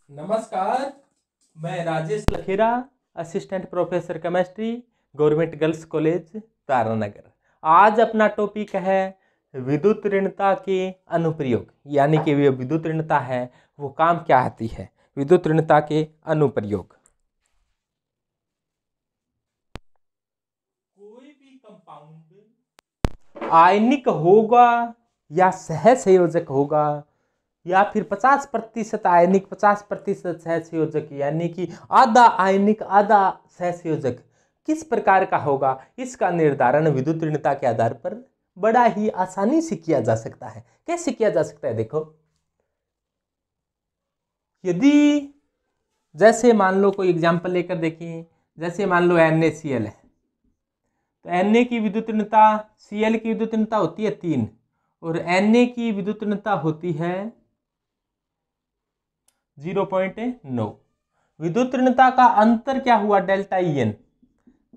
नमस्कार, मैं Rajesh Lakhera, assistant professor chemistry, government girls college Taranagar. आज अपना टॉपिक है विद्युत ऋणता के अनुप्रयोग, यानी कि विद्युत ऋणता है वो काम क्या आती है। विद्युत ऋणता के अनुप्रयोग। कोई भी कंपाउंड आयनिक होगा या सहसंयोजक होगा या फिर 50% आयनिक 50% सहसंयोजक, यानी कि आधा आयनिक आधा सहसंयोजक किस प्रकार का होगा, इसका निर्धारण विद्युत ऋणता के आधार पर बड़ा ही आसानी से किया जा सकता है। कैसे किया जा सकता है, देखो। यदि जैसे मान लो कोई एग्जांपल लेकर देखें, जैसे मान लो NaCl है, तो Na की विद्युत ऋणता Cl की विद्युत ऋणता होती है 3 और Na की विद्युत ऋणता होती है 0.9। विद्युत ऋणता का अंतर क्या हुआ, डेल्टा En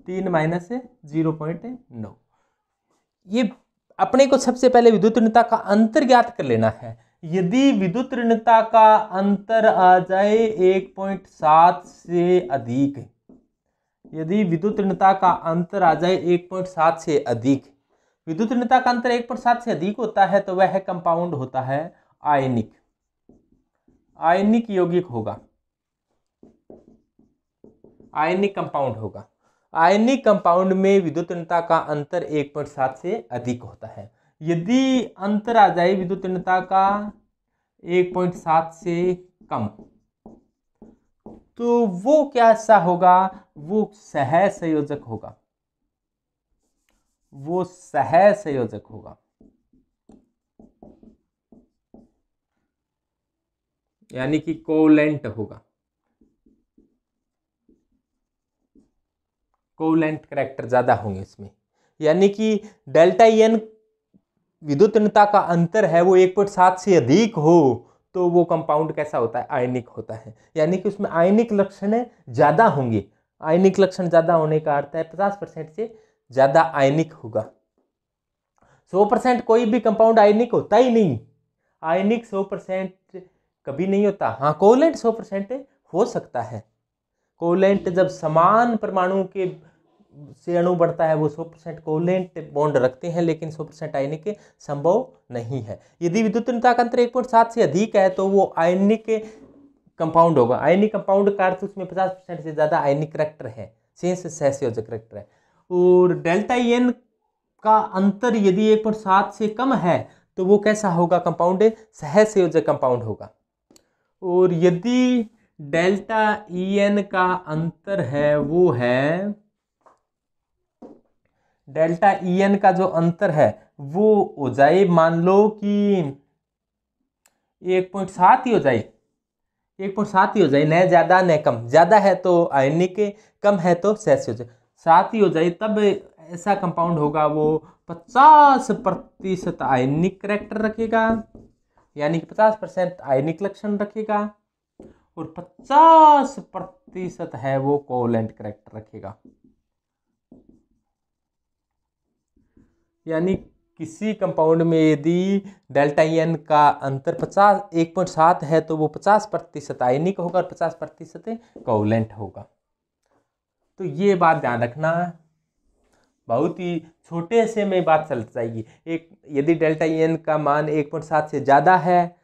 3 माइनस 0.9। ये अपने को सबसे पहले विद्युत ऋणता का अंतर ज्ञात कर लेना है। यदि विद्युत ऋणता का अंतर आ जाए 1.7 से अधिक, यदि विद्युत ऋणता का अंतर आ जाए 1.7 से अधिक, विद्युत ऋणता का अंतर 1.7 से अधिक होता है तो वह कंपाउंड होता है आयनिक, आयनिक यौगिक होगा, आयनिक कंपाउंड होगा। आयनिक कंपाउंड में विद्युत ऋणता का अंतर 1.7 से अधिक होता है। यदि अंतर आ जाए विद्युत ऋणता का 1.7 से कम, तो वो कैसा होगा, वो सहसंयोजक होगा, वो सहसंयोजक होगा, यानी कि कोवलेंट होगा। कोवलेंट करैक्टर ज्यादा होंगे इसमें, यानी कि डेल्टा एन विद्युत ऋणता का अंतर है वो 1.7 से अधिक हो तो वो कंपाउंड कैसा होता है, आयनिक होता है। यानी कि उसमें आयनिक लक्षण ज्यादा होंगे। आयनिक लक्षण ज्यादा होने का अर्थ है 50% से ज्यादा आयनिक होगा। 100% कोई भी कंपाउंड आयनिक होता ही नहीं। आयनिक 100% कभी नहीं होता। हाँ, कोवलेंट 100% हो सकता है। कोवलेंट जब समान परमाणु के से अणु बढ़ता है वो 100% कोवलेंट बॉन्ड रखते हैं, लेकिन 100% आयनिक संभव नहीं है। यदि विद्युत ऋणता का अंतर 1.7 से अधिक है तो वो आयनिक कंपाउंड होगा। आयनिक कंपाउंड का अर्थ उसमें 50% से ज्यादा आयनिक करैक्टर है, शेष सहसंयोजक करैक्टर है। और डेल्टा एन का अंतर यदि 1.7 से कम है तो वो कैसा होगा, कंपाउंड सहसंयोजक कंपाउंड होगा। और यदि डेल्टा En का अंतर है वो है, डेल्टा En का जो अंतर है वो हो जाए, मान लो कि 1.7 ही हो जाए, 1.7 ही हो जाए, न ज्यादा न कम। ज्यादा है तो आयनिक, कम है तो सहसंयोजक। 7 ही हो जाए तब ऐसा कंपाउंड होगा वो 50% आयनिक करैक्टर रखेगा, यानी कि 50% आयनिक लक्षण रखेगा, और 50% है वो कोवलेंट करैक्टर रखेगा। यानी किसी कंपाउंड में यदि डेल्टा एन का अंतर 1.7 है तो वो 50% आयनिक होगा और 50% कोवलेंट होगा। तो ये बात ध्यान रखना, बहुत ही छोटे से में बात चल जाएगी। एक यदि डेल्टा एन का मान 1.7 से ज़्यादा है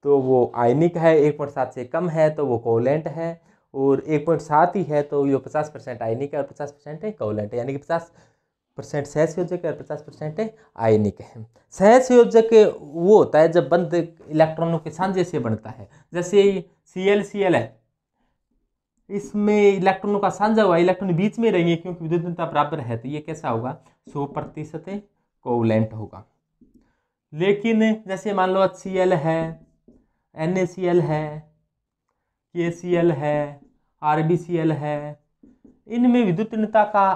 तो वो आयनिक है, 1.7 से कम है तो वो कोवलेंट है, और 1.7 ही है तो ये 50% आयनिक है और 50% कोवलेंट है, यानी कि 50% सहसंयोजक है और 50% आयनिक है। सहसंयोजक वो होता है जब बंद इलेक्ट्रॉनों के साझे से बनता है। जैसे ClCl है, इसमें इलेक्ट्रॉनों का साझा हुआ, इलेक्ट्रॉन बीच में रहेंगे क्योंकि विद्युत ऋणता बराबर है, तो ये कैसा होगा, 100% कोवलेंट होगा। लेकिन जैसे मान लो HCl है, NaCl है, KCl है, RbCl है, इनमें विद्युत ऋणता का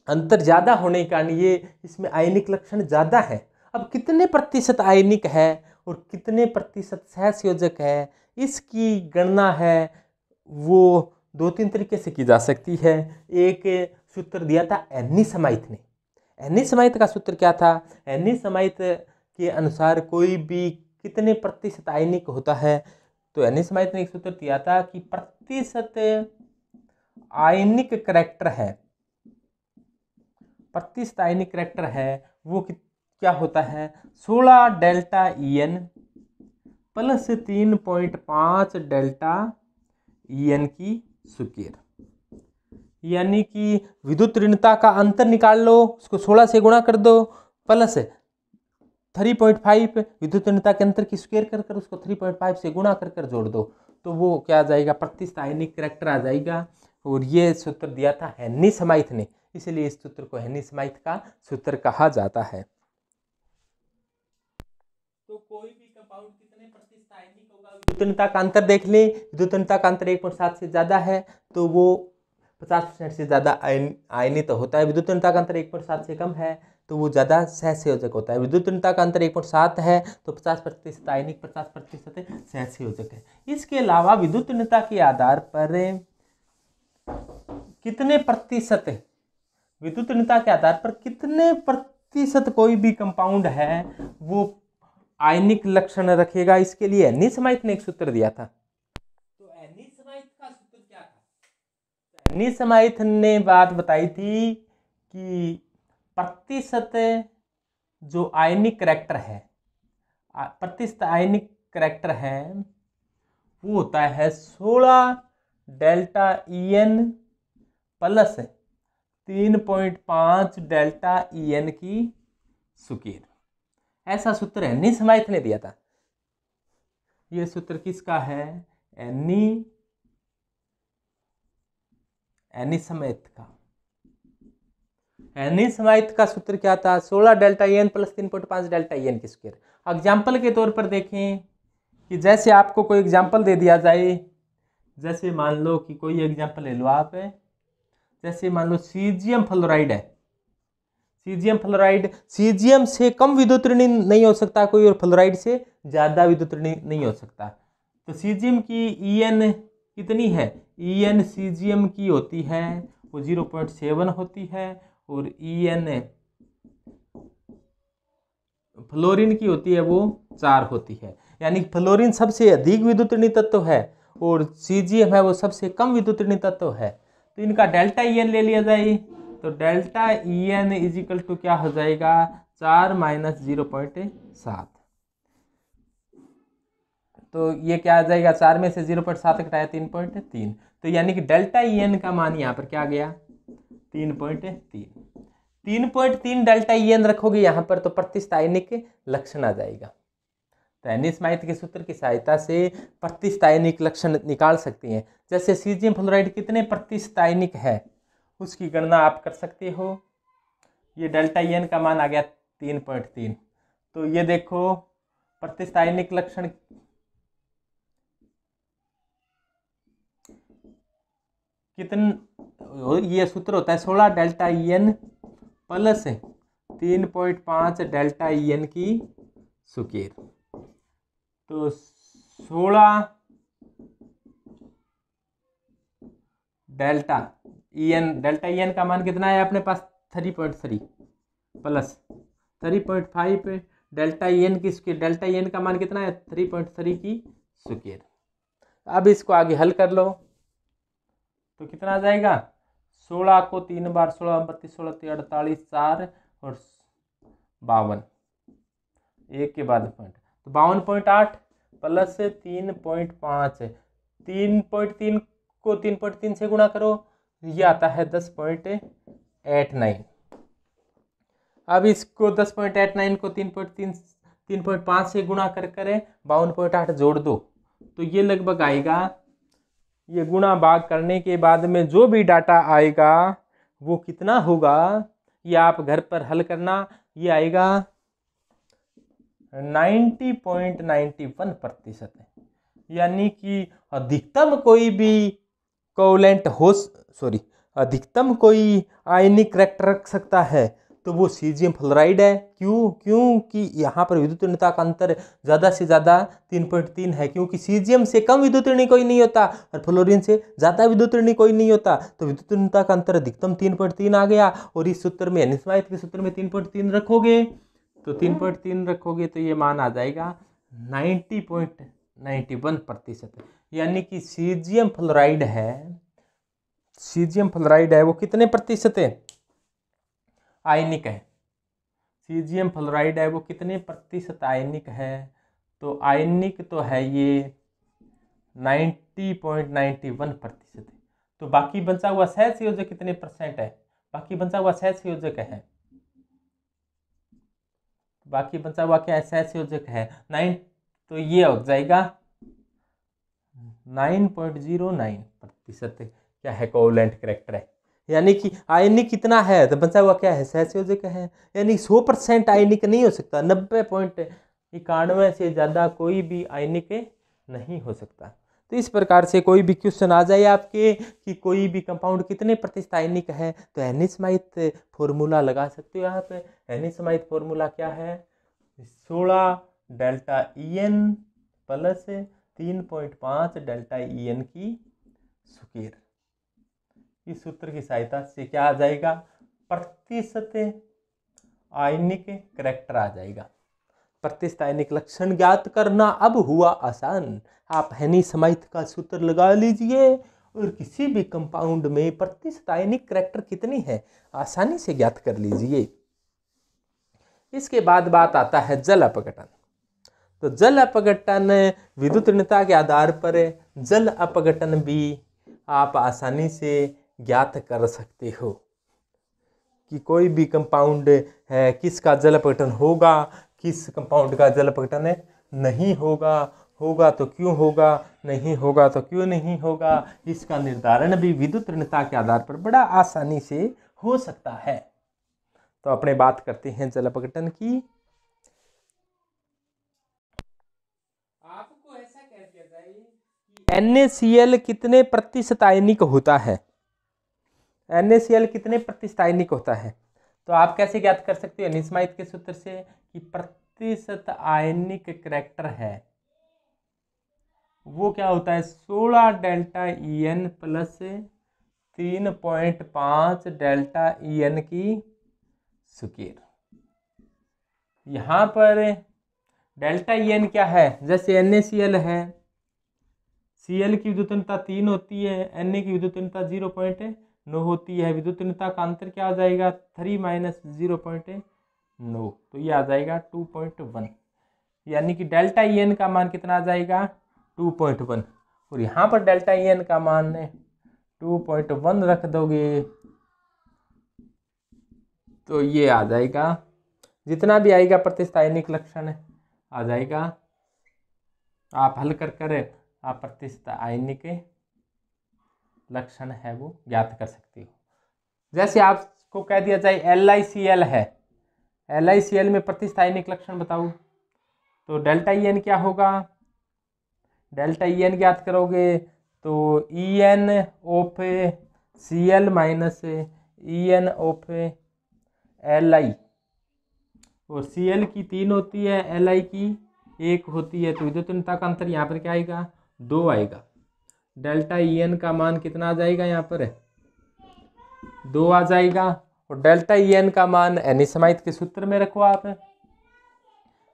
अंतर ज्यादा होने के कारण ये इसमें आयनिक लक्षण ज्यादा है। अब कितने प्रतिशत आयनिक है और कितने प्रतिशत सहसंयोजक है, इसकी गणना है वो 2-3 तरीके से की जा सकती है। एक सूत्र दिया था एनी समाइथ ने। एनी समाइथ का सूत्र क्या था, एनी समाइथ के अनुसार कोई भी कितने प्रतिशत आयनिक होता है तो एनी समाइथ ने एक सूत्र दिया था कि प्रतिशत आयनिक करैक्टर है, प्रतिशत आयनिक करैक्टर है वो क्या होता है 16 delta EN plus 3.5 delta EN की स्क्वायर। यानी कि विद्युत ऋणता का अंतर निकाल लो, उसको 16 से गुणा कर दो, प्लस 3.5 विद्युत ऋणता के अंतर की स्क्वायर कर कर उसको 3.5 से गुणा कर कर जोड़ दो, तो वो क्या आ जाएगा प्रतिशत आयनिक करैक्टर आ जाएगा। और ये सूत्र दिया था हेनरी समाइथ ने, इसलिए इस सूत्र को हेनरी समाइथ का सूत्र कहा जाता है। तो कोई भी कंपाउंड कितने प्रतिशत आयनिक होगा, विद्युत ऋणता का अंतर देख लें, विद्युत ऋणता का अंतर 1.7 से ज्यादा है तो वो 50% से ज्यादा आयनित होता है। विद्युत ऋणता का अंतर 1.7 से कम है तो वो ज्यादा सहसंयोजक होता है। विद्युत ऋणता का अंतर 1.7 है तो 50% आयनिक, 50% सहसंयोजक है। इसके अलावा विद्युत ऋणता के आधार पर कितने प्रतिशत, विद्युत ऋणता के आधार पर कितने प्रतिशत कोई भी कंपाउंड है वो आयनिक लक्षण रखेगा, इसके लिए हेनरी समाइथ ने एक सूत्र दिया था। तो हेनरी समाइथ का सूत्र क्या था? हेनरी समाइथ ने बात बताई थी कि प्रतिशत जो आयनिक करैक्टर है, प्रतिशत आयनिक करैक्टर है वो होता है 16 delta EN plus 3.5 delta EN की स्क्वायर। ऐसा सूत्र हेनरी समाइथ ने दिया था। ये सूत्र किसका है? हेनरी समाइथ का। हेनरी समाइथ का सूत्र क्या था? 16 delta EN plus 3.5 delta EN की स्क्वायर। एग्जाम्पल के तौर पर देखें कि जैसे आपको कोई एग्जाम्पल दे दिया जाए, जैसे मान लो कि कोई एग्जाम्पल ले लो आप, जैसे मान लो सीजियम फ्लोराइड है। सीजियम फ्लोराइड, सीजियम से कम विद्युत ऋणी नहीं हो सकता कोई, और फ्लोराइड से ज्यादा विद्युत ऋणी नहीं हो सकता। तो सीजियम की EN कितनी है? EN सीजियम की होती है वो 0.7 होती है, और EN फ्लोरीन की होती है वो 4 होती है। यानी फ्लोरीन सबसे अधिक विद्युत ऋणी तत्व है और सीजियम है वो सबसे कम विद्युत ऋणी तत्व है। तो इनका डेल्टा EN ले लिया जाए तो delta EN is equal to क्या हो जाएगा? 4 माइनस 0.7। तो ये क्या आ जाएगा? 4 में से 0.7 घटाया 3.3। तो यानी कि डेल्टा EN का मान यहाँ पर क्या आ गया? 3.3। 3.3 डेल्टा EN रखोगे यहाँ पर तो प्रतिशत आयनिक लक्षण आ जाएगा। तो हेनरी समाइथ के सूत्र की सहायता से प्रतिशत आयनिक लक्षण निकाल सकते हैं। जैसे सीजियम फ्लोराइड कितने प्रतिशत आयनिक है उसकी गणना आप कर सकते हो। ये डेल्टा EN का मान आ गया 3.3। तो ये देखो प्रतिशत आयनिक लक्षण कितने, ये सूत्र होता है 16 delta EN plus 3.5 delta EN की स्क्वायर। तो 16 डेल्टा EN का मान कितना है अपने पास? 3.3 प्लस 3.5 डेल्टा EN की स्क्वायर। डेल्टा EN का मान कितना है? 3.3 की स्क्वायर। अब इसको आगे हल कर लो तो कितना आ जाएगा? 16 को 3 बार 16 32 16 48 4 और 52, एक के बाद पॉइंट, तो 52.8 प्लस 3.5, 3.3 को 3.3 से गुणा करो, ये आता है 10.89। अब इसको 10.89 को 3.5 से गुणा कर करें 52.8 जोड़ दो तो ये लगभग आएगा। ये गुणा भाग करने के बाद में जो भी डाटा आएगा वो कितना होगा ये आप घर पर हल करना। ये आएगा 90.91%। यानी कि अधिकतम कोई भी कोवलेंट हो, अधिकतम कोई आयनिक करैक्टर रख सकता है तो वो सीजियम फ्लोराइड है। क्योंकि यहाँ पर विद्युत ऋणता का अंतर ज़्यादा से ज़्यादा 3.3 है, क्योंकि सीजियम से कम विद्युत ऋणी कोई नहीं होता और फ्लोरीन से ज़्यादा विद्युत ऋणी कोई नहीं होता। तो विद्युत ऋणता का अंतर अधिकतम 3.3 आ गया। और इस सूत्र में हेनरी समाइथ के सूत्र में 3.3 रखोगे तो 3.3 रखोगे तो ये मान आ जाएगा 91%। यानी कि सीजियम फ्लोराइड है वो कितने प्रतिशत है? आयनिक है। सीजियम फ्लोराइड है वो कितने प्रतिशत आयनिक है? तो आयनिक तो है ये 90.91% है। तो बाकी बचा हुआ सहज संयोजक कितने परसेंट है? बाकी बचा हुआ सहज संयोजक है, बाकी बचा हुआ क्या है? सहज संयोजक है 9, तो ये हो जाएगा 9.09% क्या है? कोवलेंट कैरेक्टर है। यानी कि आयनिक कितना है तो बचा हुआ क्या है? सहज संयोजक है। यानी 100% आयनिक नहीं हो सकता, 90.91 से ज़्यादा कोई भी आयनिक नहीं हो सकता। तो इस प्रकार से कोई भी क्वेश्चन आ जाए आपके कि कोई भी कंपाउंड कितने प्रतिशत आयनिक है, तो एनी स्माइथ फॉर्मूला लगा सकते हो आप। एनी स्माइथ फॉर्मूला क्या है? 16 delta EN plus 3.5 delta EN की स्क्वायर। इस सूत्र की सहायता से क्या आ जाएगा? प्रतिशत आयनिक कैरेक्टर आ जाएगा। प्रतिशत आयनिक लक्षण ज्ञात करना अब हुआ आसान। आप हेनी स्माइथ का सूत्र लगा लीजिए और किसी भी कंपाउंड में प्रतिशत आयनिक कैरेक्टर कितनी है आसानी से ज्ञात कर लीजिए। इसके बाद बात आता है जल अपघटन। तो जल अपघटन विद्युत ऋणता के आधार पर जल अपघटन भी आप आसानी से ज्ञात कर सकते हो कि कोई भी कंपाउंड है किसका जल अपघटन होगा, किस कंपाउंड का जल अपघटन नहीं होगा, होगा तो क्यों होगा, नहीं होगा तो क्यों नहीं होगा। इसका निर्धारण भी विद्युत ऋणता के आधार पर बड़ा आसानी से हो सकता है। तो अपने बात करते हैं जल अपघटन की। आपको ऐसा कह दिया जाए कि NaCl कितने प्रतिशत आयनिक होता है? NaCl कितने प्रतिशत आयनिक होता है? तो आप कैसे ज्ञात कर सकते हो? एनी स्माइथ के सूत्र से कि प्रतिशत आयनिक कैरेक्टर है वो क्या होता है? 16 delta EN plus 3.5 delta EN की स्क्वायर। यहाँ पर डेल्टा EN क्या है? जैसे NaCl है, Cl की विद्युत ऋणता 3 होती है, Na की विद्युत ऋणता 0.9 होती है। विद्युत ऋणता का अंतर क्या आ जाएगा? 3 माइनस 0.9, तो ये आ जाएगा 2.1। यानी कि डेल्टा EN का मान कितना आ जाएगा? 2.1। और यहाँ पर डेल्टा EN का मान 2.1 रख दोगे तो ये आ जाएगा, जितना भी आएगा प्रतिशत आयनिक लक्षण आ जाएगा। आप हल कर आप प्रतिशत आयनिक लक्षण है वो ज्ञात कर सकते हो। जैसे आपको कह दिया जाए LiCl है, LiCl में प्रतिशत आयनिक लक्षण बताओ, तो डेल्टा EN क्या होगा? डेल्टा EN ज्ञात करोगे तो EN of Cl minus EN of Li, और Cl की 3 होती है, Li की 1 होती है, तो विद्युत ऋणता का अंतर यहाँ पर क्या आएगा? 2 आएगा। डेल्टा EN का मान कितना आ जाएगा? यहाँ पर 2 आ जाएगा। और डेल्टा EN का मान एनी स्माइथ के सूत्र में रखो आप।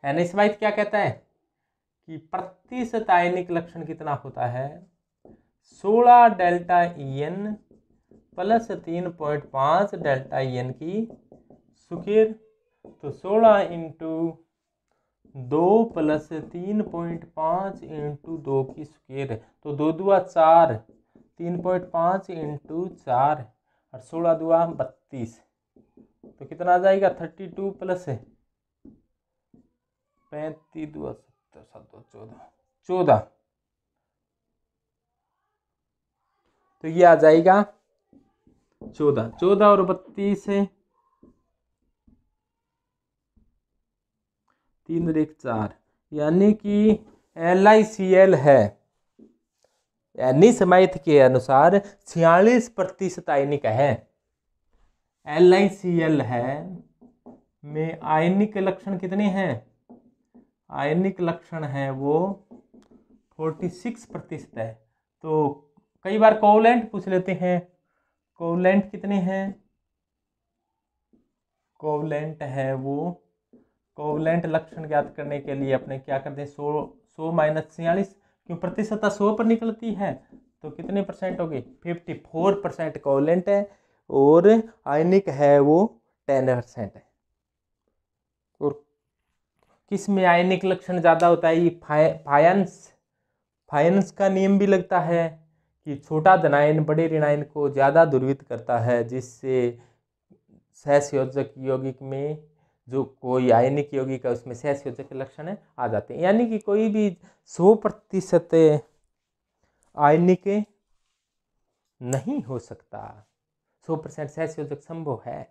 एनी स्माइथ क्या कहता है कि प्रतिशत आयनिक लक्षण कितना होता है? 16 delta EN plus 3.5 delta EN की स्क्वायर। तो 16 इंटू 2 प्लस 3.5 इंटू 2 की स्क्वायर, तो 2 दूआ 4, 3.5 इंटू 4 और 16 दूआ 32, तो कितना आ जाएगा? 32 प्लस 35 दूआ 70, 7 14, तो ये आ जाएगा 14। 14 और 32 है 3 और 1 4, यानी कि LiCl है एनी स्माइथ के अनुसार 46% आयनिक है। LiCl है में आयनिक लक्षण कितने हैं? आयनिक लक्षण है वो 46% है। तो कई बार कोवलेंट पूछ लेते हैं, कोवलेंट कितने हैं? कोवलेंट है वो, कोवलेंट लक्षण ज्ञात करने के लिए अपने क्या करते हैं? 100 - 46, क्यों प्रतिशतता 100 पर निकलती है तो कितने परसेंट होगी? 54% कोवलेंट है और आयनिक है वो 10% है। और किस में आयनिक लक्षण ज़्यादा होता है? ये फायंस का नियम भी लगता है कि छोटा धनायन बड़े ऋणायन को ज़्यादा ध्रुवित करता है, जिससे सहसंयोजक यौगिक में जो कोई आयनिक यौगिक है उसमें सहसंयोजक के लक्षण आ जाते हैं। यानी कि कोई भी 100% आयनिक नहीं हो सकता, 100% सहसंयोजक संभव है।